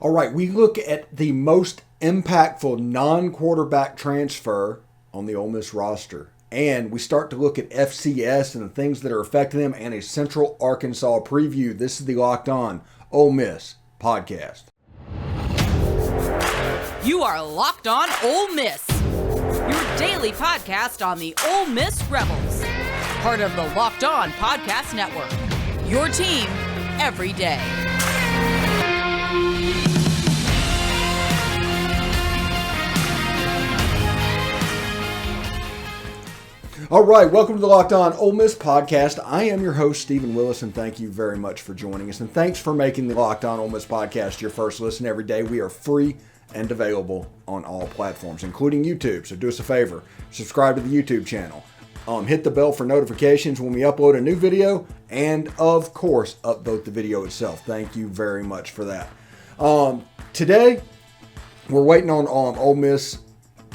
All right, we look at the most impactful non-quarterback transfer on the Ole Miss roster. And we start to look at FCS and the things that are affecting them and a Central Arkansas preview. This is the Locked On Ole Miss podcast. You are Locked On Ole Miss, your daily podcast on the Ole Miss Rebels. Part of the Locked On Podcast Network, your team every day. All right, welcome to the Locked On Ole Miss podcast. I am your host, Stephen Willis, and thank you very much for joining us. And thanks for making the Locked On Ole Miss podcast your first listen every day. We are free and available on all platforms, including YouTube. So do us a favor, subscribe to the YouTube channel. Hit the bell for notifications when we upload a new video, and of course, upvote the video itself. Thank you very much for that. Today, we're waiting on Ole Miss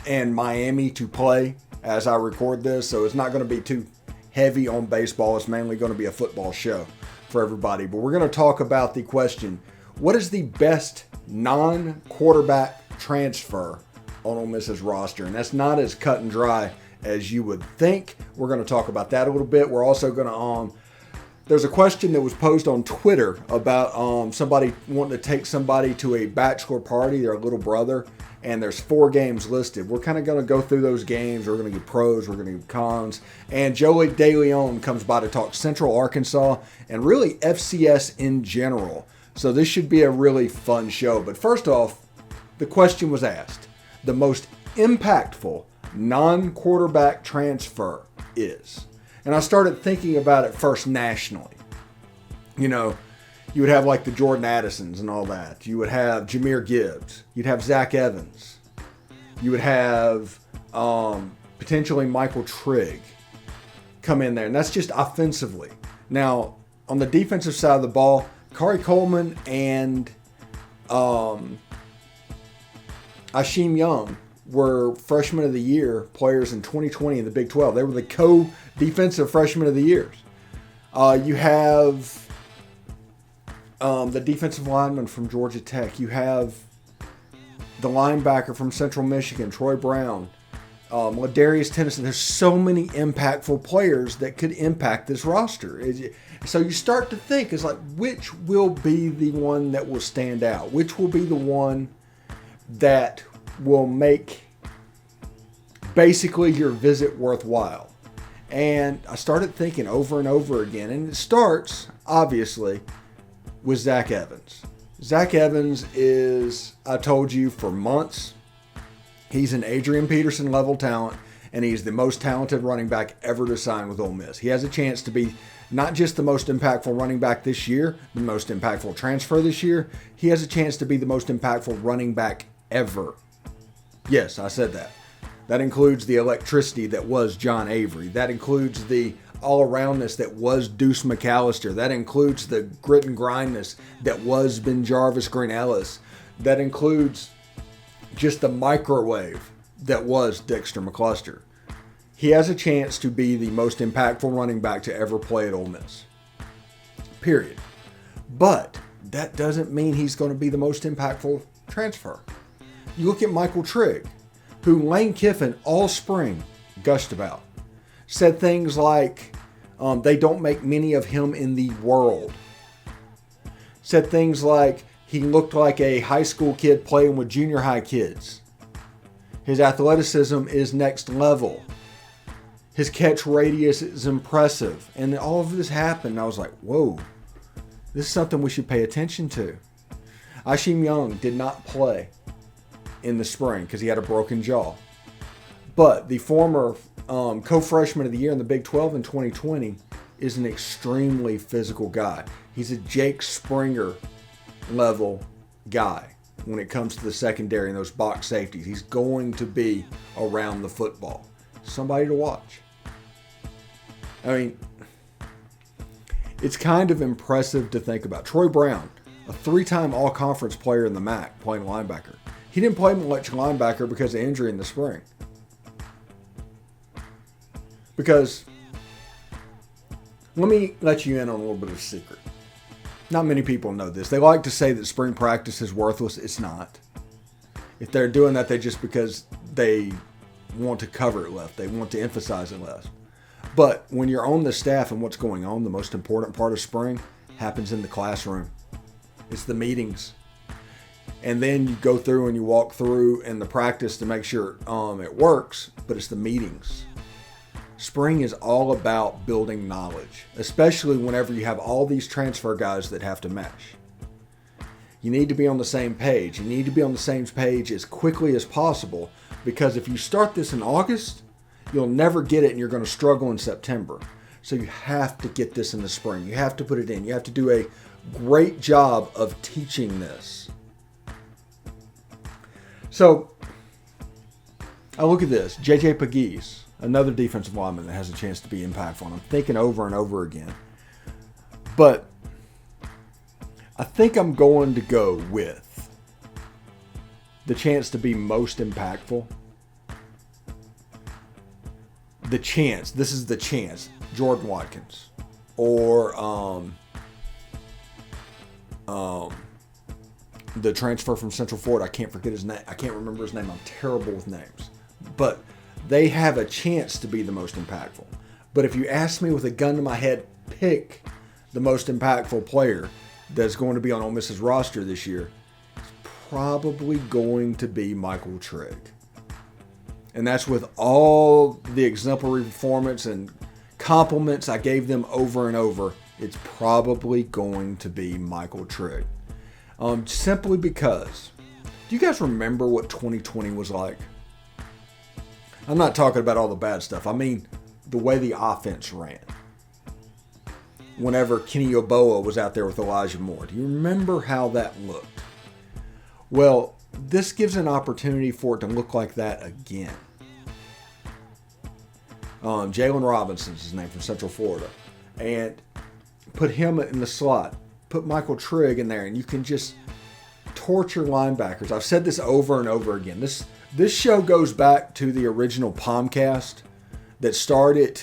and Miami to play as I record this, so it's not going to be too heavy on baseball. It's mainly going to be a football show for everybody. But we're going to talk about the question, what is the best non-quarterback transfer on Ole Miss's roster? And that's not as cut and dry as you would think. We're going to talk about that a little bit. We're also going to, there's a question that was posed on Twitter about somebody wanting to take somebody to a bachelor party, their little brother, and there's 4 games listed. We're kind of going to go through those games. We're going to give pros, we're going to give cons. And Joe Deleone comes by to talk Central Arkansas and really FCS in general. So this should be a really fun show. But first off, the question was asked. The most impactful non-quarterback transfer is. And I started thinking about it first nationally. You know, you would have like the Jordan Addisons and all that. You would have Jahmyr Gibbs. You'd have Zach Evans. You would have potentially Michael Trigg come in there. And that's just offensively. Now, on the defensive side of the ball, Kari Coleman and Ashim Young were Freshman of the Year players in 2020 in the Big 12. They were the co-defensive Freshman of the Years. You have the defensive lineman from Georgia Tech. You have the linebacker from Central Michigan, Troy Brown. Darius Tennyson. There's so many impactful players that could impact this roster. So you start to think, it's like, which will be the one that will stand out? Which will be the one that will make basically your visit worthwhile? And I started thinking over and over again, and it starts, obviously, with Zach Evans. Zach Evans is, I told you for months, he's an Adrian Peterson level talent, and he's the most talented running back ever to sign with Ole Miss. He has a chance to be not just the most impactful running back this year, the most impactful transfer this year, he has a chance to be the most impactful running back ever. Yes, I said that. That includes the electricity that was John Avery. That includes the all-aroundness that was Deuce McAllister. That includes the grit and grindness that was Ben Jarvis Green Ellis. That includes just the microwave that was Dexter McCluster. He has a chance to be the most impactful running back to ever play at Ole Miss. Period. But that doesn't mean he's going to be the most impactful transfer. You look at Michael Trigg, who Lane Kiffin all spring gushed about. Said things like, they don't make many of him in the world. Said things like, he looked like a high school kid playing with junior high kids. His athleticism is next level. His catch radius is impressive. And all of this happened, and I was like, whoa, this is something we should pay attention to. Ashim Young did not play in the spring because he had a broken jaw. But the former co-freshman of the year in the Big 12 in 2020 is an extremely physical guy. He's a Jake Springer level guy when it comes to the secondary and those box safeties. He's going to be around the football. Somebody to watch. I mean, it's kind of impressive to think about. Troy Brown, a 3-time all-conference player in the MAC, playing linebacker. He didn't play much linebacker because of injury in the spring. Because, let me let you in on a little bit of a secret. Not many people know this. They like to say that spring practice is worthless. It's not. If they're doing that, they just because they want to cover it less. They want to emphasize it less. But when you're on the staff and what's going on, the most important part of spring happens in the classroom. It's the meetings. And then you go through and you walk through in the practice to make sure it works, but it's the meetings. Spring is all about building knowledge, especially whenever you have all these transfer guys that have to mesh. You need to be on the same page. You need to be on the same page as quickly as possible, because if you start this in August, you'll never get it and you're going to struggle in September. So you have to get this in the spring. You have to put it in. You have to do a great job of teaching this. So I look at this. J.J. Pegues, another defensive lineman that has a chance to be impactful. And I'm thinking over and over again. But I think I'm going to go with the chance to be most impactful. The chance. This is the chance. Jordan Watkins. Or the transfer from Central Florida. I can't forget his name. I can't remember his name. I'm terrible with names. But they have a chance to be the most impactful. But if you ask me with a gun to my head, pick the most impactful player that's going to be on Ole Miss's roster this year, it's probably going to be Michael Trigg. And that's with all the exemplary performance and compliments I gave them over and over. It's probably going to be Michael Trigg. Simply because, do you guys remember what 2020 was like? I'm not talking about all the bad stuff. I mean, the way the offense ran. Whenever Kenny Yeboah was out there with Elijah Moore. Do you remember how that looked? Well, this gives an opportunity for it to look like that again. Jaylon Robinson's his name, from Central Florida. And put him in the slot. Put Michael Trigg in there, and you can just torture linebackers. I've said this over and over again. This show goes back to the original Palmcast that started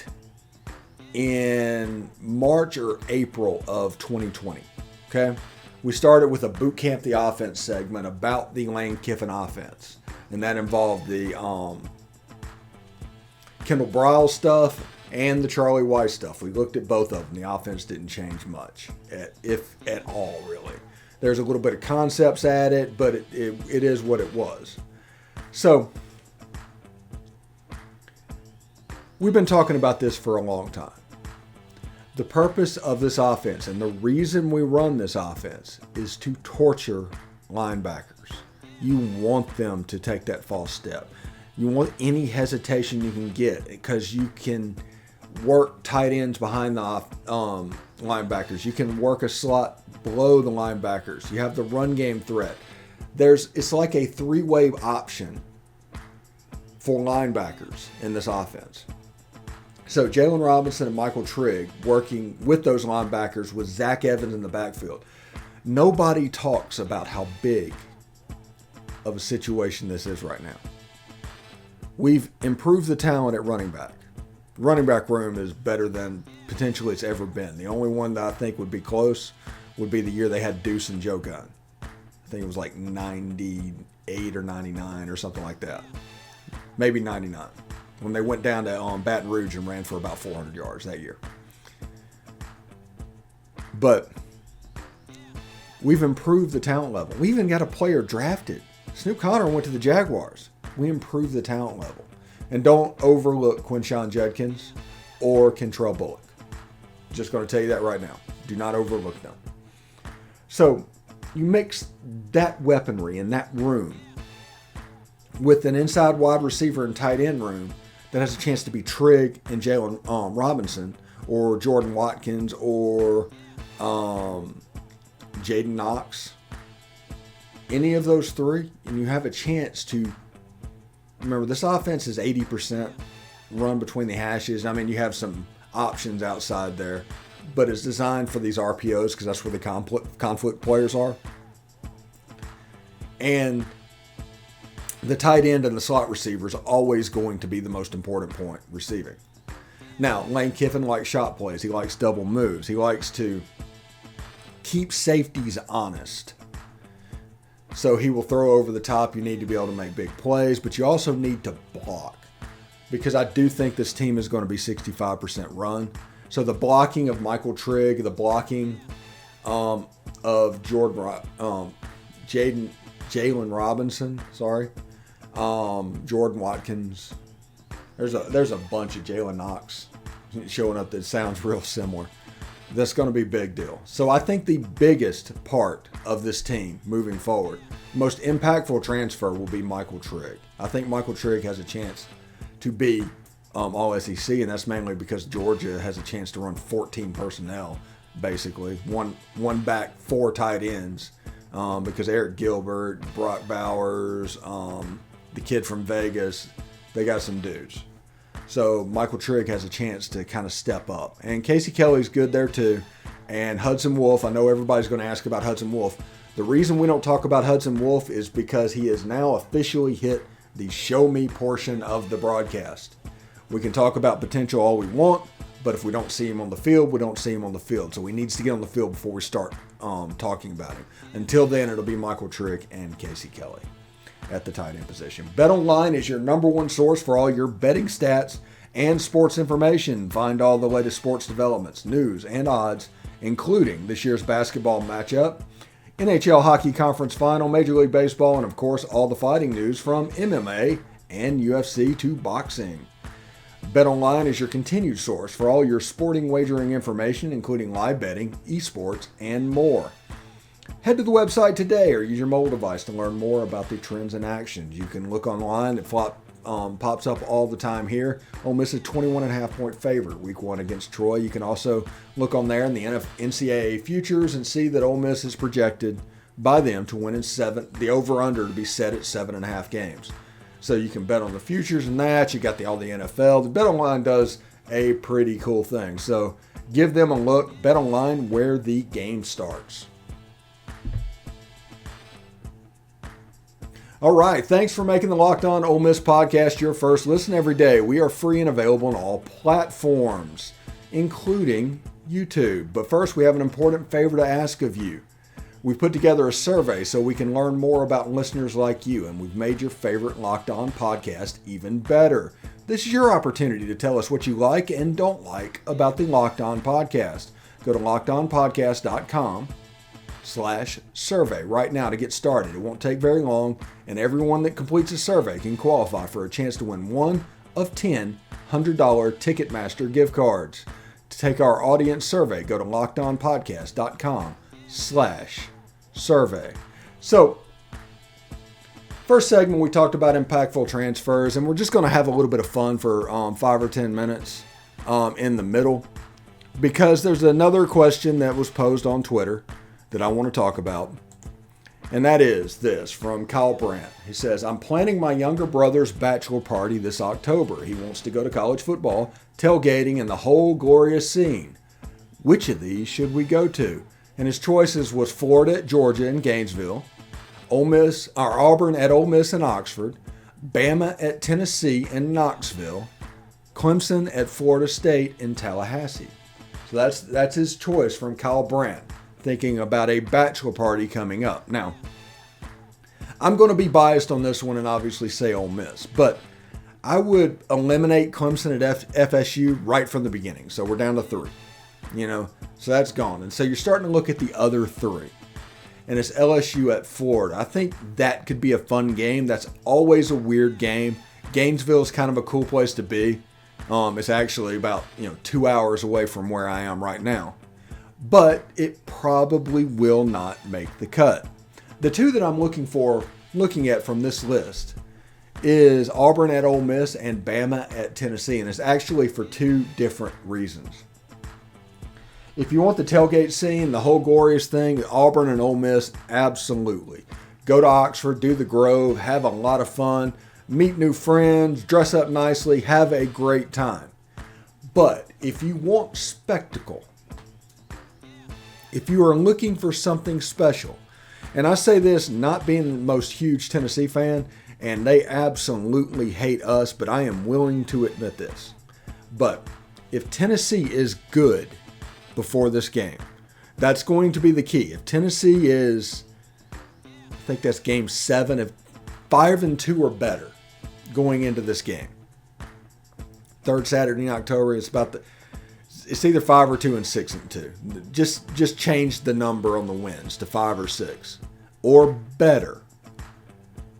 in March or April of 2020. Okay? We started with a Boot Camp the Offense segment about the Lane Kiffin offense. And that involved the Kendall Briles stuff and the Charlie Weiss stuff. We looked at both of them. The offense didn't change much, if at all, really. There's a little bit of concepts at it, but it is what it was. So, we've been talking about this for a long time. The purpose of this offense and the reason we run this offense is to torture linebackers. You want them to take that false step. You want any hesitation you can get, because you can work tight ends behind the linebackers. You can work a slot below the linebackers. You have the run game threat. It's like a three-way option for linebackers in this offense. So Jaylon Robinson and Michael Trigg working with those linebackers with Zach Evans in the backfield. Nobody talks about how big of a situation this is right now. We've improved the talent at running back. The running back room is better than potentially it's ever been. The only one that I think would be close would be the year they had Deuce and Joe Gunn. I think it was like 98 or 99 or something like that. Maybe 99. When they went down to Baton Rouge and ran for about 400 yards that year. But we've improved the talent level. We even got a player drafted. Snoop Connor went to the Jaguars. We improved the talent level. And don't overlook Quinshon Judkins or Kentrell Bullock. Just going to tell you that right now. Do not overlook them. So you mix that weaponry in that room with an inside wide receiver and tight end room that has a chance to be Trigg and Jaylon Robinson, or Jordan Watkins, or Jaden Knox. Any of those three, and you have a chance to. Remember, this offense is 80% run between the hashes. I mean, you have some options outside there, but it's designed for these RPOs because that's where the conflict players are. And the tight end and the slot receivers are always going to be the most important point receiving. Now, Lane Kiffin likes shot plays. He likes double moves. He likes to keep safeties honest. So he will throw over the top. You need to be able to make big plays, but you also need to block. Because I do think this team is going to be 65% run. So the blocking of Michael Trigg, the blocking of Jaylon Robinson, Jordan Watkins. There's a bunch of Jalen Knox showing up that sounds real similar. That's going to be a big deal. So I think the biggest part of this team moving forward, most impactful transfer will be Michael Trigg. I think Michael Trigg has a chance to be all SEC, and that's mainly because Georgia has a chance to run 14 personnel, basically. One back, 4 tight ends, because Eric Gilbert, Brock Bowers, the kid from Vegas, they got some dudes. So Michael Trigg has a chance to kind of step up. And Casey Kelly's good there too. And Hudson Wolf, I know everybody's going to ask about Hudson Wolf. The reason we don't talk about Hudson Wolf is because he has now officially hit the show me portion of the broadcast. We can talk about potential all we want, but if we don't see him on the field, we don't see him on the field. So he needs to get on the field before we start talking about him. Until then, it'll be Michael Trigg and Casey Kelly at the tight end position. BetOnline is your number one source for all your betting stats and sports information. Find all the latest sports developments, news, and odds, including this year's basketball matchup, NHL Hockey Conference Final, Major League Baseball, and of course all the fighting news from MMA and UFC to boxing. BetOnline is your continued source for all your sporting wagering information, including live betting, esports, and more. Head to the website today or use your mobile device to learn more about the trends and actions. You can look online. It pops up all the time here. Ole Miss is 21.5-point favorite week 1 against Troy. You can also look on there in the NCAA futures and see that Ole Miss is projected by them to win in 7. The over-under to be set at 7.5 games. So you can bet on the futures and that. You got all the NFL. The BetOnline does a pretty cool thing. So give them a look. BetOnline, where the game starts. All right, thanks for making the Locked On Ole Miss podcast your first listen every day. We are free and available on all platforms, including YouTube. But first, we have an important favor to ask of you. We've put together a survey so we can learn more about listeners like you, and we've made your favorite Locked On podcast even better. This is your opportunity to tell us what you like and don't like about the Locked On podcast. Go to lockedonpodcast.com/survey right now to get started. It won't take very long, and everyone that completes a survey can qualify for a chance to win one of 10 $100 Ticketmaster gift cards. To take our audience survey, go to lockedonpodcast.com/survey. So, first segment, we talked about impactful transfers, and we're just going to have a little bit of fun for 5 or 10 minutes in the middle, because there's another question that was posed on Twitter that I want to talk about, and that is this from Kyle Brandt. He says, I'm planning my younger brother's bachelor party this October. He wants to go to college football, tailgating, and the whole glorious scene. Which of these should we go to? And his choices was Florida at Georgia and Gainesville, Auburn at Ole Miss and Oxford, Bama at Tennessee and Knoxville, Clemson at Florida State in Tallahassee. So that's his choice from Kyle Brandt, thinking about a bachelor party coming up. Now, I'm going to be biased on this one and obviously say Ole Miss, but I would eliminate Clemson at FSU right from the beginning. So we're down to 3, so that's gone. And so you're starting to look at the other 3, and it's LSU at Florida. I think that could be a fun game. That's always a weird game. Gainesville is kind of a cool place to be. It's actually about 2 hours away from where I am right now. But it probably will not make the cut. The 2 that I'm looking at from this list is Auburn at Ole Miss and Bama at Tennessee, and it's actually for 2 different reasons. If you want the tailgate scene, the whole glorious thing, Auburn and Ole Miss, absolutely. Go to Oxford, do the Grove, have a lot of fun, meet new friends, dress up nicely, have a great time. But if you want spectacle, if you are looking for something special, and I say this not being the most huge Tennessee fan, and they absolutely hate us, but I am willing to admit this. But if Tennessee is good before this game, That's going to be the key. If Tennessee is, I think that's game 7, if 5-2 or better going into this game. Third Saturday in October, it's either 5 or 2 and 6-2. Just change the number on the wins to 5 or 6 or better.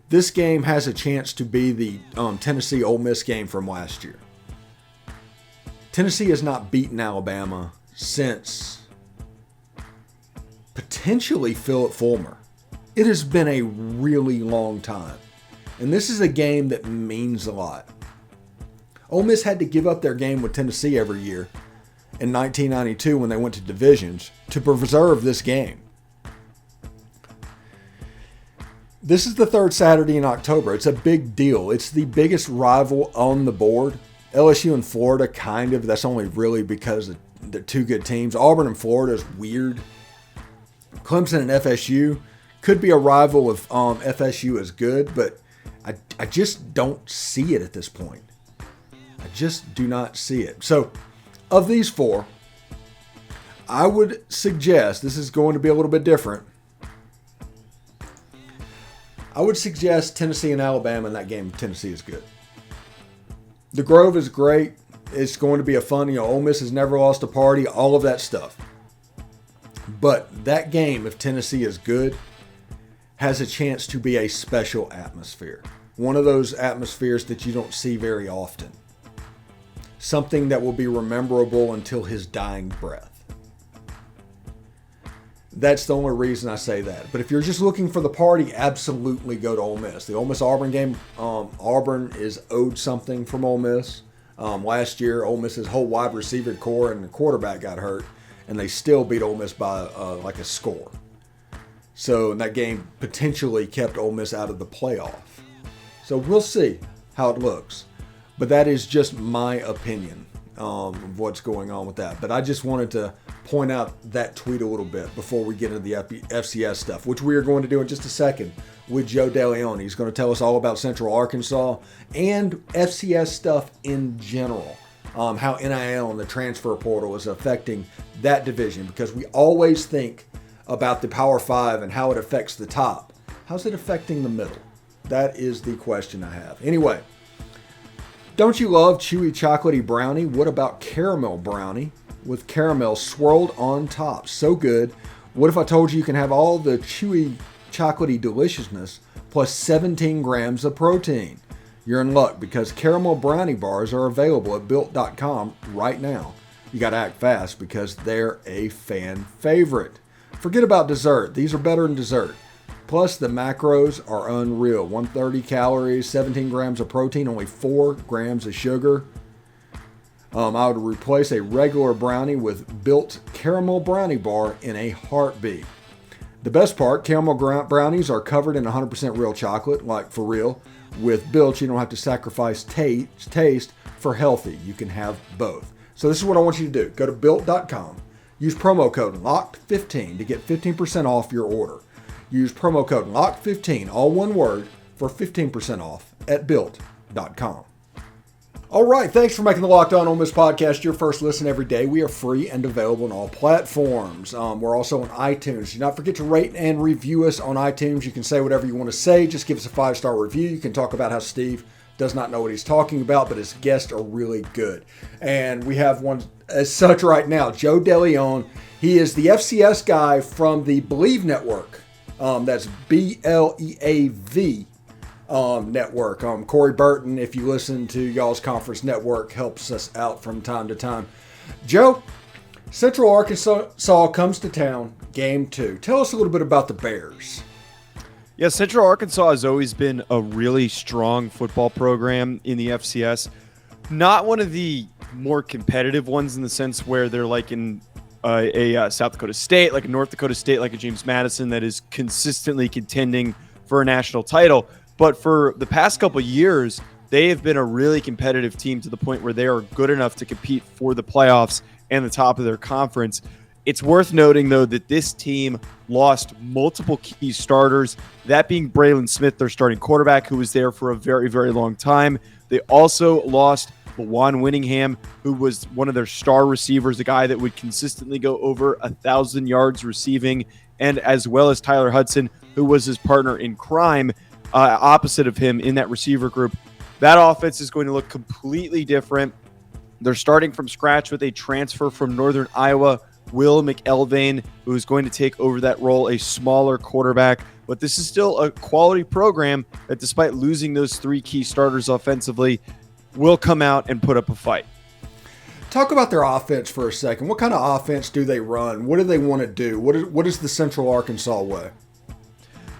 This game has a chance to be the Tennessee Ole Miss game from last year. Tennessee has not beaten Alabama since potentially Philip Fulmer. It has been a really long time. And this is a game that means a lot. Ole Miss had to give up their game with Tennessee every year in 1992 when they went to divisions to preserve this game. This is the third Saturday in October. It's a big deal. It's the biggest rival on the board. LSU and Florida, kind of. That's only really because they're two good teams. Auburn and Florida is weird. Clemson and FSU could be a rival if FSU is good, but I just don't see it at this point. I just do not see it. So, of these four, I would suggest, this is going to be a little bit different, I would suggest Tennessee and Alabama in that game if Tennessee is good. The Grove is great. It's going to be a fun, Ole Miss has never lost a party, all of that stuff. But that game, if Tennessee is good, has a chance to be a special atmosphere. One of those atmospheres that you don't see very often. Something that will be memorable until his dying breath. That's the only reason I say that. But if you're just looking for the party, absolutely go to Ole Miss. The Ole Miss-Auburn game, Auburn is owed something from Ole Miss. Last year, Ole Miss's whole wide receiver core and the quarterback got hurt, and they still beat Ole Miss by like a score. So that game potentially kept Ole Miss out of the playoff. So we'll see how it looks. But that is just my opinion of what's going on with that. But I just wanted to point out that tweet a little bit before we get into the FCS stuff, which we are going to do in just a second with Joe Deleone. He's going to tell us all about Central Arkansas and FCS stuff in general. How NIL and the transfer portal is affecting that division, because we always think about the Power 5 and how it affects the top. How's it affecting the middle? That is the question I have. Anyway, don't you love chewy chocolatey brownie? What about caramel brownie with caramel swirled on top? So good. What if I told you can have all the chewy chocolatey deliciousness plus 17 grams of protein? You're in luck, because caramel brownie bars are available at built.com right now. You got to act fast because they're a fan favorite. Forget about dessert. These are better than dessert. Plus, the macros are unreal. 130 calories, 17 grams of protein, only 4 grams of sugar. I would replace a regular brownie with Built Caramel Brownie Bar in a heartbeat. The best part, caramel brownies are covered in 100% real chocolate, like for real. With Built, you don't have to sacrifice taste for healthy. You can have both. So this is what I want you to do. Go to Built.com. Use promo code LOCKED15 to get 15% off your order. Use promo code LOCKED15, all one word, for 15% off at Built.com. All right, thanks for making the Locked On Ole Miss podcast your first listen every day. We are free and available on all platforms. We're also on iTunes. Do not forget to rate and review us on iTunes. You can say whatever you want to say. Just give us a 5-star review. You can talk about how Steve does not know what he's talking about, but his guests are really good. And we have one as such right now, Joe Deleone. He is the FCS guy from the Believe Network. That's BLEAV network. Corey Burton, if you listen to y'all's conference network, helps us out from time to time. Joe, Central Arkansas comes to town, game 2. Tell us a little bit about the Bears. Yeah, Central Arkansas has always been a really strong football program in the FCS. Not one of the more competitive ones in the sense where they're like in a South Dakota State, like a North Dakota State, like a James Madison that is consistently contending for a national title. But for the past couple of years, they have been a really competitive team to the point where they are good enough to compete for the playoffs and the top of their conference. It's worth noting, though, that this team lost multiple key starters, that being Braylon Smith, their starting quarterback, who was there for a very, very long time. They also lost Lawan Winningham, who was one of their star receivers, a guy that would consistently go over 1,000 yards receiving, and as well as Tyler Hudson, who was his partner in crime, opposite of him in that receiver group. That offense is going to look completely different. They're starting from scratch with a transfer from Northern Iowa, Will McElvain, who is going to take over that role, a smaller quarterback. But this is still a quality program that, despite losing those three key starters offensively, will come out and put up a fight. Talk about their offense for a second. What kind of offense do they run? What do they want to do? What is the Central Arkansas way?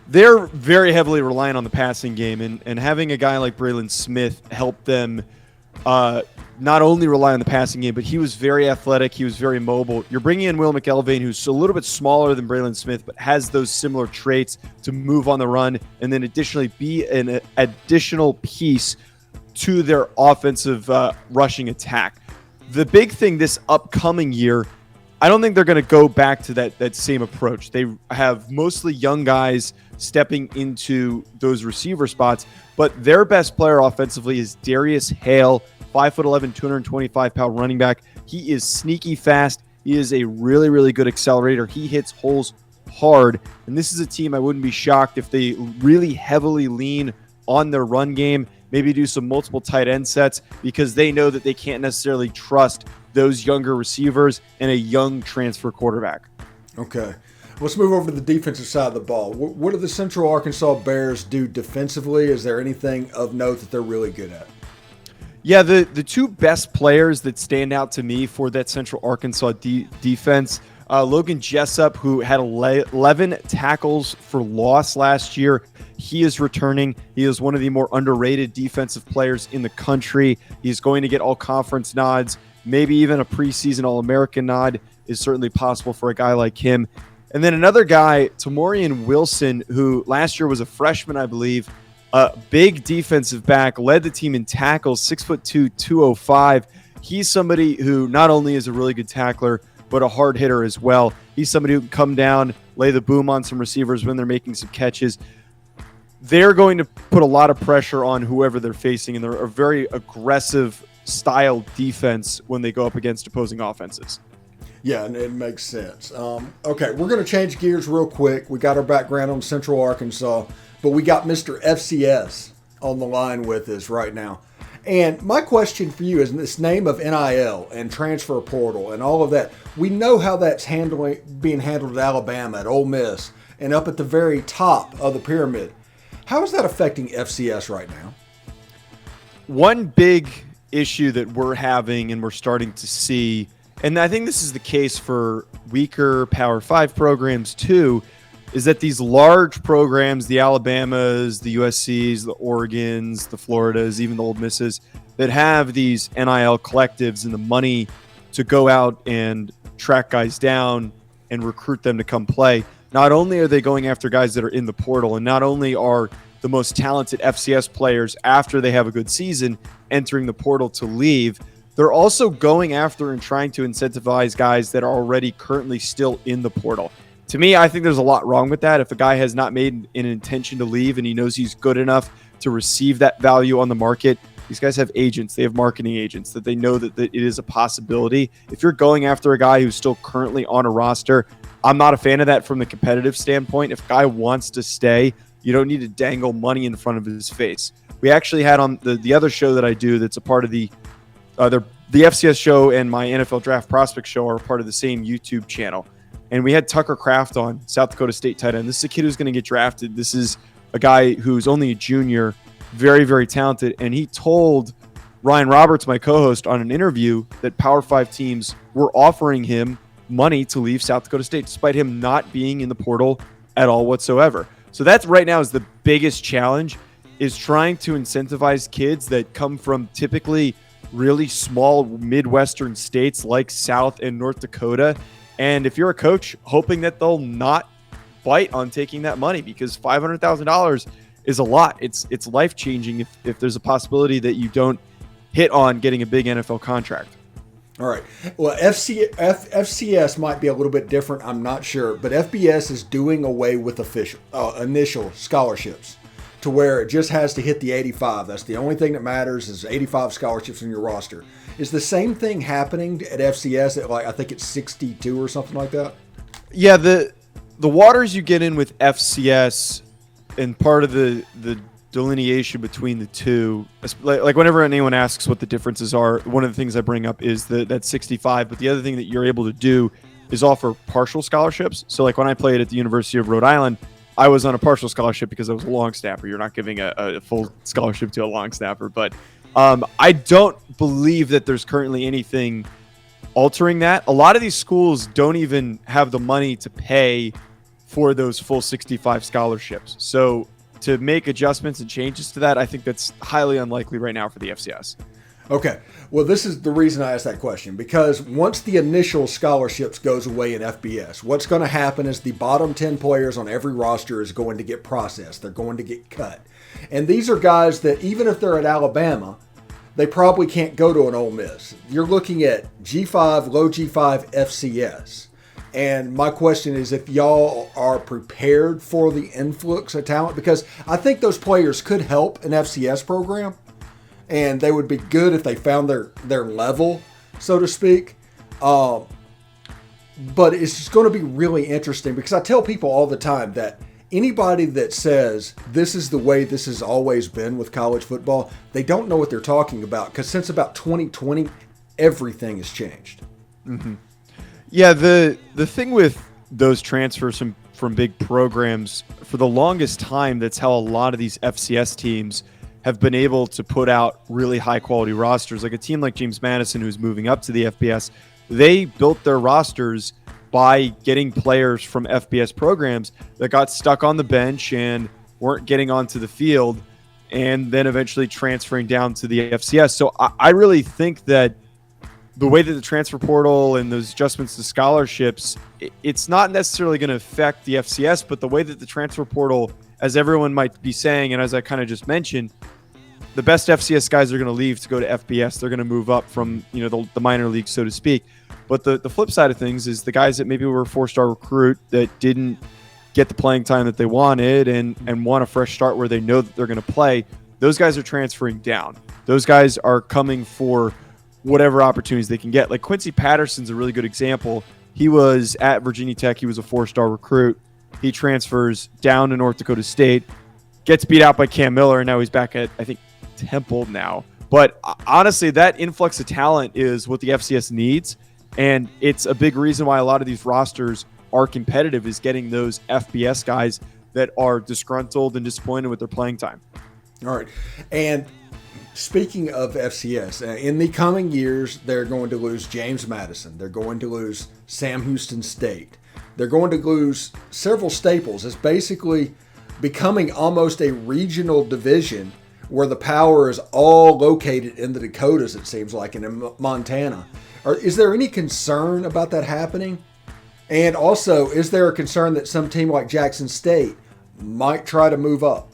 They're very heavily reliant on the passing game, and having a guy like Braylon Smith help them not only rely on the passing game, but he was very athletic. He was very mobile. You're bringing in Will McElvain, who's a little bit smaller than Braylon Smith, but has those similar traits to move on the run, and then additionally be an additional piece to their offensive rushing attack. The big thing this upcoming year, I don't think they're going to go back to that same approach. They have mostly young guys stepping into those receiver spots, but their best player offensively is Darius Hale, 5'11", 225-pound running back. He is sneaky fast. He is a really, really good accelerator. He hits holes hard, and this is a team I wouldn't be shocked if they really heavily lean on their run game, maybe do some multiple tight end sets, because they know that they can't necessarily trust those younger receivers and a young transfer quarterback. Okay. Let's move over to the defensive side of the ball. What do the Central Arkansas Bears do defensively? Is there anything of note that they're really good at? Yeah, the two best players that stand out to me for that Central Arkansas defense, Logan Jessup, who had 11 tackles for loss last year. He is returning. He is one of the more underrated defensive players in the country. He's going to get all conference nods. Maybe even a preseason All-American nod is certainly possible for a guy like him. And then another guy, Tamorian Wilson, who last year was a freshman, I believe, a big defensive back, led the team in tackles, 6'2", 205. He's somebody who not only is a really good tackler, but a hard hitter as well. He's somebody who can come down, lay the boom on some receivers when they're making some catches. They're going to put a lot of pressure on whoever they're facing, and they're a very aggressive style defense when they go up against opposing offenses. Yeah, and it makes sense. Okay, we're going to change gears real quick. We got our background on Central Arkansas, but we got Mr. FCS on the line with us right now. And my question for you is this name of NIL and transfer portal and all of that. We know how that's being handled at Alabama, at Ole Miss, and up at the very top of the pyramid. How is that affecting FCS right now? One big issue that we're having and we're starting to see, and I think this is the case for weaker Power 5 programs too, is that these large programs, the Alabamas, the USCs, the Oregons, the Floridas, even the Ole Misses, that have these NIL collectives and the money to go out and track guys down and recruit them to come play. Not only are they going after guys that are in the portal, and not only are the most talented FCS players after they have a good season entering the portal to leave, they're also going after and trying to incentivize guys that are already currently still in the portal. To me, I think there's a lot wrong with that. If a guy has not made an intention to leave and he knows he's good enough to receive that value on the market, these guys have agents. They have marketing agents that they know that it is a possibility. If you're going after a guy who's still currently on a roster, I'm not a fan of that from the competitive standpoint. If a guy wants to stay, you don't need to dangle money in front of his face. We actually had on the other show that I do that's a part of the FCS show and my NFL Draft Prospect show are part of the same YouTube channel. And we had Tucker Kraft on, South Dakota State tight end. This is a kid who's going to get drafted. This is a guy who's only a junior, very, very talented. And he told Ryan Roberts, my co-host, on an interview that Power 5 teams were offering him money to leave South Dakota State, despite him not being in the portal at all whatsoever. So that's right now is the biggest challenge, is trying to incentivize kids that come from typically really small Midwestern states like South and North Dakota. And if you're a coach, hoping that they'll not bite on taking that money, because $500,000 is a lot. It's life-changing if there's a possibility that you don't hit on getting a big NFL contract. All right. Well, FCS might be a little bit different. I'm not sure. But FBS is doing away with initial scholarships. to where it just has to hit the 85. That's the only thing that matters is 85 scholarships on your roster. Is the same thing happening at FCS at I think it's 62 or something like that? Yeah, the waters you get in with FCS and part of the delineation between the two, like whenever anyone asks what the differences are, one of the things I bring up is that 65, but the other thing that you're able to do is offer partial scholarships. So like when I played at the University of Rhode Island, I was on a partial scholarship because I was a long snapper. You're not giving a full scholarship to a long snapper. But I don't believe that there's currently anything altering that. A lot of these schools don't even have the money to pay for those full 65 scholarships. So to make adjustments and changes to that, I think that's highly unlikely right now for the FCS. Okay. Well, this is the reason I asked that question, because once the initial scholarships goes away in FBS, what's going to happen is the bottom 10 players on every roster is going to get processed. They're going to get cut. And these are guys that even if they're at Alabama, they probably can't go to an Ole Miss. You're looking at G5, low G5 FCS. And my question is if y'all are prepared for the influx of talent, because I think those players could help an FCS program. And they would be good if they found their level, so to speak. But it's just going to be really interesting because I tell people all the time that anybody that says this is the way this has always been with college football, they don't know what they're talking about because since about 2020, everything has changed. Mm-hmm. Yeah, the thing with those transfers from big programs, for the longest time, that's how a lot of these FCS teams have been able to put out really high quality rosters. Like a team like James Madison, who's moving up to the FBS, they built their rosters by getting players from FBS programs that got stuck on the bench and weren't getting onto the field and then eventually transferring down to the FCS. So I really think that the way that the transfer portal and those adjustments to scholarships, it's not necessarily going to affect the FCS, but the way that the transfer portal, as everyone might be saying, and as I kind of just mentioned, the best FCS guys are going to leave to go to FBS. They're going to move up from the minor leagues, so to speak. But the flip side of things is the guys that maybe were a 4-star recruit that didn't get the playing time that they wanted and want a fresh start where they know that they're going to play, those guys are transferring down. Those guys are coming for whatever opportunities they can get. Like Quincy Patterson's a really good example. He was at Virginia Tech. He was a 4-star recruit. He transfers down to North Dakota State, gets beat out by Cam Miller, and now he's back at, I think, Temple now. But honestly, that influx of talent is what the FCS needs, and it's a big reason why a lot of these rosters are competitive, is getting those FBS guys that are disgruntled and disappointed with their playing time. All right. And speaking of FCS, in the coming years, they're going to lose James Madison. They're going to lose Sam Houston State. They're going to lose several staples. It's basically becoming almost a regional division where the power is all located in the Dakotas, it seems like, and in Montana. Is there any concern about that happening? And also, is there a concern that some team like Jackson State might try to move up?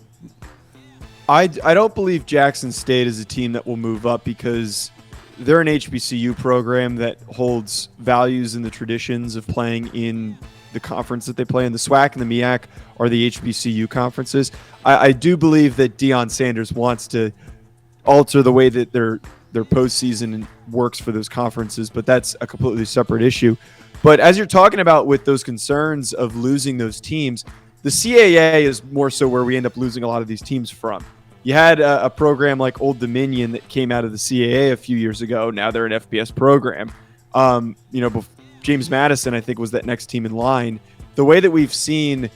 I don't believe Jackson State is a team that will move up because they're an HBCU program that holds values and the traditions of playing in the conference that they play in. The SWAC and the MEAC are the HBCU conferences. I do believe that Deion Sanders wants to alter the way that their postseason works for those conferences, but that's a completely separate issue. But as you're talking about with those concerns of losing those teams, the CAA is more so where we end up losing a lot of these teams from. You had a program like Old Dominion that came out of the CAA a few years ago. Now they're an FBS program. James Madison, I think, was that next team in line. The way that we've seen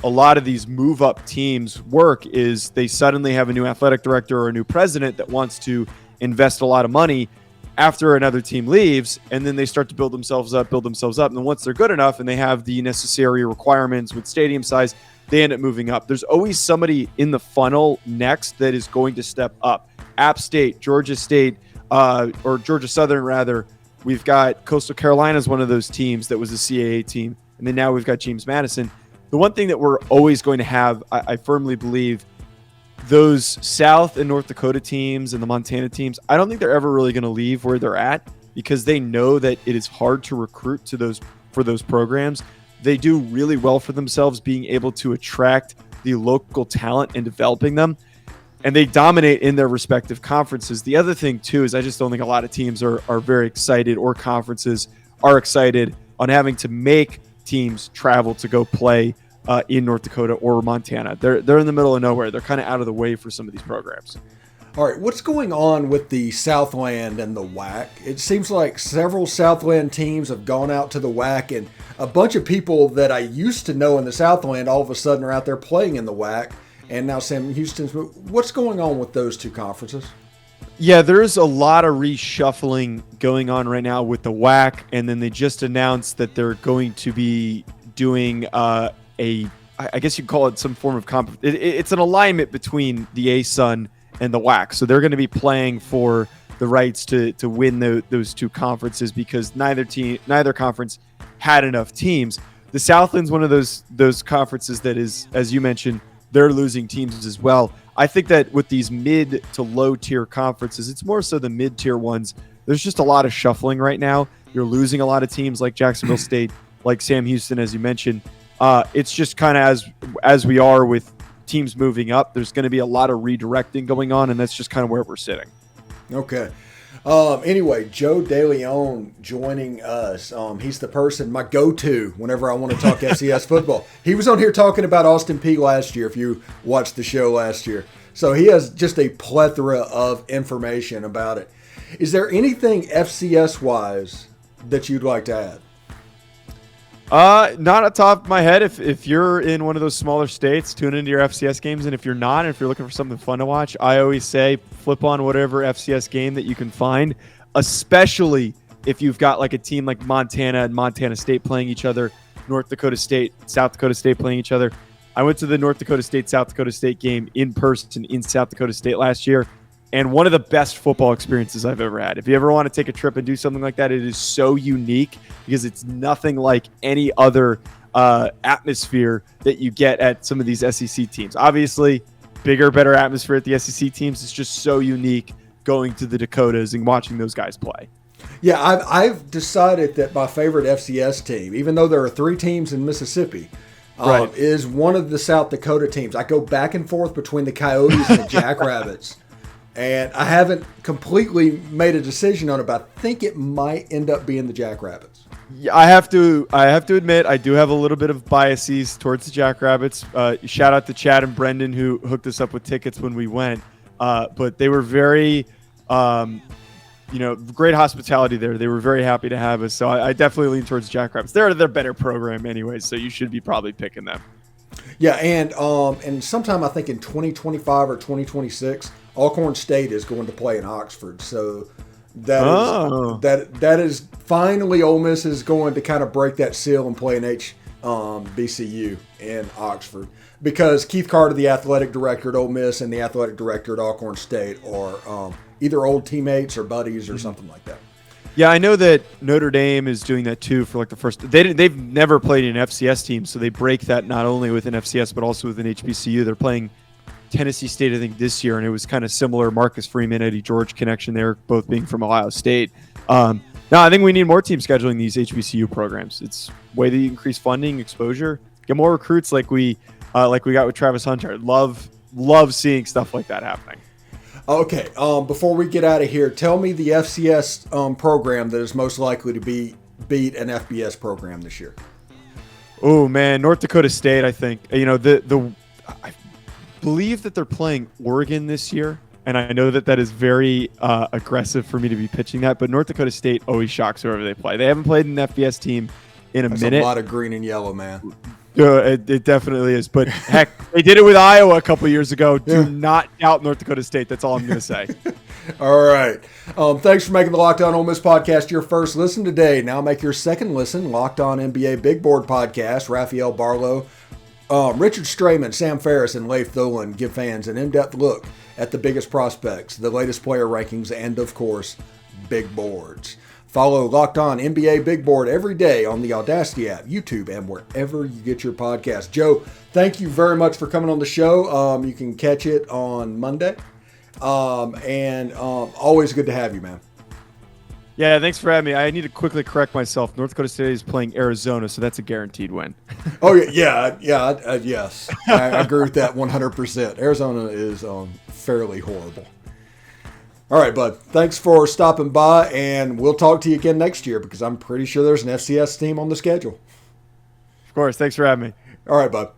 a lot of these move-up teams work is they suddenly have a new athletic director or a new president that wants to invest a lot of money after another team leaves, and then they start to build themselves up. And then once they're good enough and they have the necessary requirements with stadium size, they end up moving up. There's always somebody in the funnel next that is going to step up. App State, Georgia State, or Georgia Southern, rather. We've got Coastal Carolina as one of those teams that was a CAA team. And then now we've got James Madison. The one thing that we're always going to have, I firmly believe, those South and North Dakota teams and the Montana teams, I don't think they're ever really going to leave where they're at because they know that it is hard to recruit for those programs. They do really well for themselves being able to attract the local talent and developing them. And they dominate in their respective conferences. The other thing, too, is I just don't think a lot of teams are very excited, or conferences are excited on having to make teams travel to go play in North Dakota or Montana. They're in the middle of nowhere. They're kind of out of the way for some of these programs. All right, what's going on with the Southland and the WAC? It seems like several Southland teams have gone out to the WAC, and a bunch of people that I used to know in the Southland all of a sudden are out there playing in the WAC, and now Sam Houston's. What's going on with those two conferences? Yeah, there's a lot of reshuffling going on right now with the WAC, and then they just announced that they're going to be doing I guess you'd call it some form of it's an alignment between the ASUN and the WAC. So they're going to be playing for the rights to win those two conferences, because neither conference had enough teams. The Southland's one of those conferences that is, as you mentioned, they're losing teams as well. I think that with these mid to low tier conferences, it's more so the mid tier ones. There's just a lot of shuffling right now. You're losing a lot of teams like Jacksonville State, like Sam Houston, as you mentioned. It's just kind of as we are with teams moving up, there's going to be a lot of redirecting going on, and that's just kind of where we're sitting. Okay. Anyway, Joe Deleone joining us. He's the person, my go-to whenever I want to talk FCS football. He was on here talking about Austin Peay last year, if you watched the show last year. So he has just a plethora of information about it. Is there anything FCS-wise that you'd like to add? Not at the top of my head. If you're in one of those smaller states, tune into your FCS games. And if you're not, and if you're looking for something fun to watch, I always say flip on whatever FCS game that you can find, especially if you've got like a team like Montana and Montana State playing each other, North Dakota State, South Dakota State playing each other. I went to the North Dakota State, South Dakota State game in person in South Dakota State last year, and one of the best football experiences I've ever had. If you ever want to take a trip and do something like that, it is so unique because it's nothing like any other atmosphere that you get at some of these SEC teams. Obviously, bigger, better atmosphere at the SEC teams. It's just so unique going to the Dakotas and watching those guys play. Yeah, I've decided that my favorite FCS team, even though there are 3 teams in Mississippi, right, is one of the South Dakota teams. I go back and forth between the Coyotes and the Jackrabbits. And I haven't completely made a decision on it, but I think it might end up being the Jackrabbits. Yeah, I have to admit, I do have a little bit of biases towards the Jackrabbits. Shout out to Chad and Brendan who hooked us up with tickets when we went. But they were very, great hospitality there. They were very happy to have us. So I definitely lean towards Jackrabbits. They're better program anyway, so you should be probably picking them. Yeah, and sometime I think in 2025 or 2026, Alcorn State is going to play in Oxford. So that is finally Ole Miss is going to kind of break that seal and play an HBCU in Oxford, because Keith Carter, the athletic director at Ole Miss, and the athletic director at Alcorn State are either old teammates or buddies or something like that. Yeah, I know that Notre Dame is doing that too for like the first. They've never played an FCS team, so they break that not only with an FCS but also with an HBCU. They're playing Tennessee State, I think, this year, and it was kind of similar. Marcus Freeman, Eddie George connection there, both being from Ohio State. No, I think we need more teams scheduling these HBCU programs. It's a way that you increase funding, exposure, get more recruits like we got with Travis Hunter. Love seeing stuff like that happening. Okay, before we get out of here, tell me the FCS program that is most likely to beat an FBS program this year. Oh man, North Dakota State. I think I believe that they're playing Oregon this year, and I know that is very aggressive for me to be pitching that. But North Dakota State always shocks whoever they play. They haven't played an FBS team in a minute. That's a lot of green and yellow, man. It definitely is. But heck, they did it with Iowa a couple years ago. Do not doubt North Dakota State. That's all I'm going to say. All right. Thanks for making the Locked On Ole Miss podcast your first listen today. Now make your second listen, Locked On NBA Big Board podcast. Raphael Barlow, Richard Strayman, Sam Ferris, and Leif Tholen give fans an in-depth look at the biggest prospects, the latest player rankings, and, of course, big boards. Follow Locked On NBA Big Board every day on the Audacity app, YouTube, and wherever you get your podcast. Joe, thank you very much for coming on the show. You can catch it on Monday. And always good to have you, man. Yeah, thanks for having me. I need to quickly correct myself. North Dakota State is playing Arizona, so that's a guaranteed win. Oh, yes. I agree with that 100%. Arizona is fairly horrible. All right, bud. Thanks for stopping by, and we'll talk to you again next year because I'm pretty sure there's an FCS team on the schedule. Of course. Thanks for having me. All right, bud.